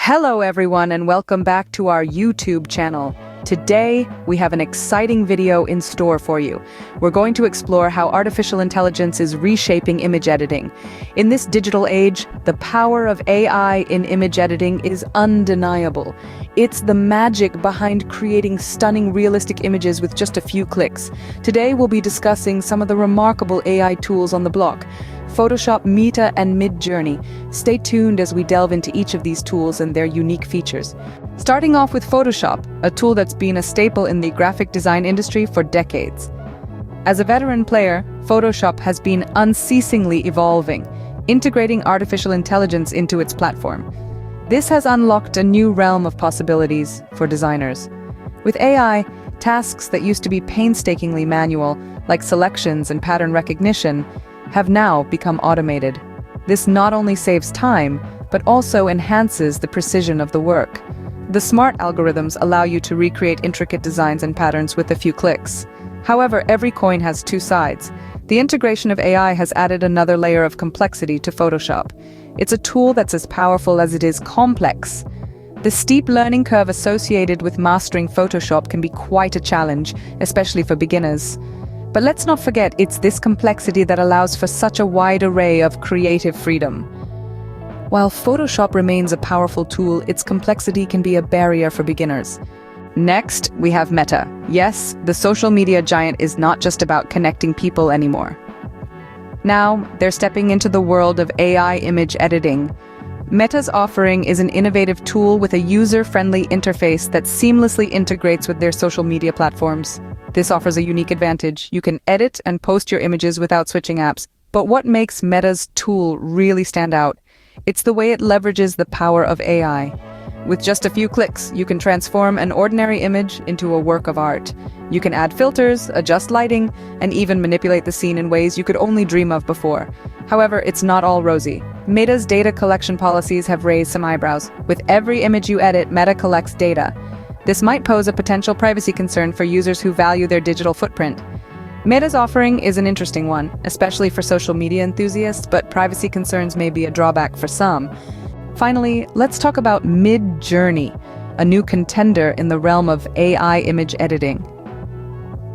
Hello everyone and welcome back to our YouTube channel. Today, we have an exciting video in store for you. We're going to explore how artificial intelligence is reshaping image editing. In this digital age, the power of AI in image editing is undeniable. It's the magic behind creating stunning, realistic images with just a few clicks. Today, we'll be discussing some of the remarkable AI tools on the block: Photoshop, Meta, and MidJourney. Stay tuned as we delve into each of these tools and their unique features. Starting off with Photoshop, a tool that's been a staple in the graphic design industry for decades. As a veteran player, Photoshop has been unceasingly evolving, integrating artificial intelligence into its platform. This has unlocked a new realm of possibilities for designers. With AI, tasks that used to be painstakingly manual, like selections and pattern recognition, have now become automated. This not only saves time, but also enhances the precision of the work. The smart algorithms allow you to recreate intricate designs and patterns with a few clicks. However, every coin has two sides. The integration of AI has added another layer of complexity to Photoshop. It's a tool that's as powerful as it is complex. The steep learning curve associated with mastering Photoshop can be quite a challenge, especially for beginners. But let's not forget, it's this complexity that allows for such a wide array of creative freedom. While Photoshop remains a powerful tool, its complexity can be a barrier for beginners. Next, we have Meta. Yes, the social media giant is not just about connecting people anymore. Now, they're stepping into the world of AI image editing. Meta's offering is an innovative tool with a user-friendly interface that seamlessly integrates with their social media platforms. This offers a unique advantage. You can edit and post your images without switching apps. But what makes Meta's tool really stand out? It's the way it leverages the power of AI. With just a few clicks, you can transform an ordinary image into a work of art. You can add filters, adjust lighting, and even manipulate the scene in ways you could only dream of before. However, it's not all rosy. Meta's data collection policies have raised some eyebrows. With every image you edit, Meta collects data. This might pose a potential privacy concern for users who value their digital footprint. Meta's offering is an interesting one, especially for social media enthusiasts, but privacy concerns may be a drawback for some. Finally, let's talk about MidJourney, a new contender in the realm of AI image editing.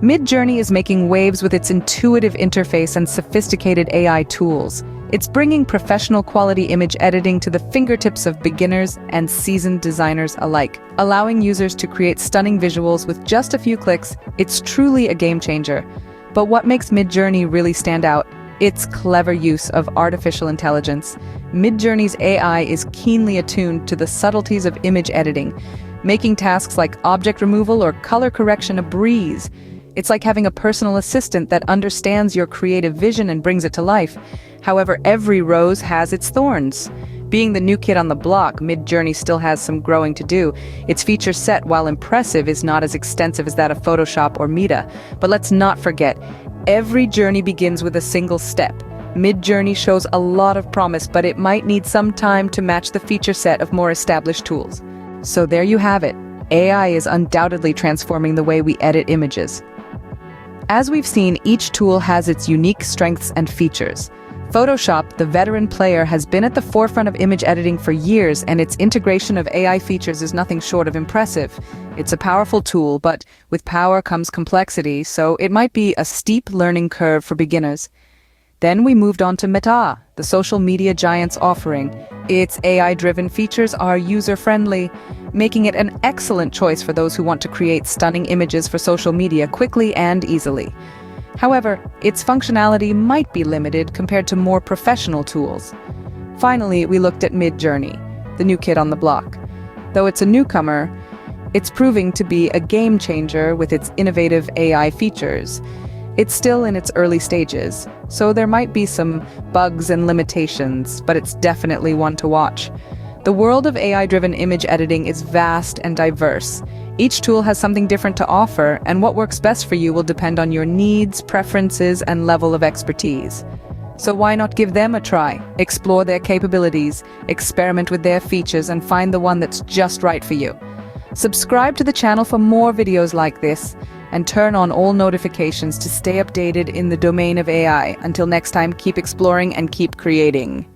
MidJourney is making waves with its intuitive interface and sophisticated AI tools. It's bringing professional quality image editing to the fingertips of beginners and seasoned designers alike. Allowing users to create stunning visuals with just a few clicks, it's truly a game changer. But what makes MidJourney really stand out? Its clever use of artificial intelligence. MidJourney's AI is keenly attuned to the subtleties of image editing, making tasks like object removal or color correction a breeze. It's like having a personal assistant that understands your creative vision and brings it to life. However, every rose has its thorns. Being the new kid on the block, MidJourney still has some growing to do. Its feature set, while impressive, is not as extensive as that of Photoshop or Meta. But let's not forget, every journey begins with a single step. MidJourney shows a lot of promise, but it might need some time to match the feature set of more established tools. So there you have it. AI is undoubtedly transforming the way we edit images. As we've seen, each tool has its unique strengths and features. Photoshop, the veteran player, has been at the forefront of image editing for years, and its integration of AI features is nothing short of impressive. It's a powerful tool, but with power comes complexity, so it might be a steep learning curve for beginners. Then we moved on to Meta, the social media giant's offering. Its AI-driven features are user-friendly, making it an excellent choice for those who want to create stunning images for social media quickly and easily. However, its functionality might be limited compared to more professional tools. Finally, we looked at MidJourney, the new kid on the block. Though it's a newcomer, it's proving to be a game changer with its innovative AI features. It's still in its early stages, so there might be some bugs and limitations, but it's definitely one to watch. The world of AI-driven image editing is vast and diverse. Each tool has something different to offer, and what works best for you will depend on your needs, preferences, and level of expertise. So why not give them a try? Explore their capabilities, experiment with their features, and find the one that's just right for you. Subscribe to the channel for more videos like this, and turn on all notifications to stay updated in the domain of AI. Until next time, keep exploring and keep creating.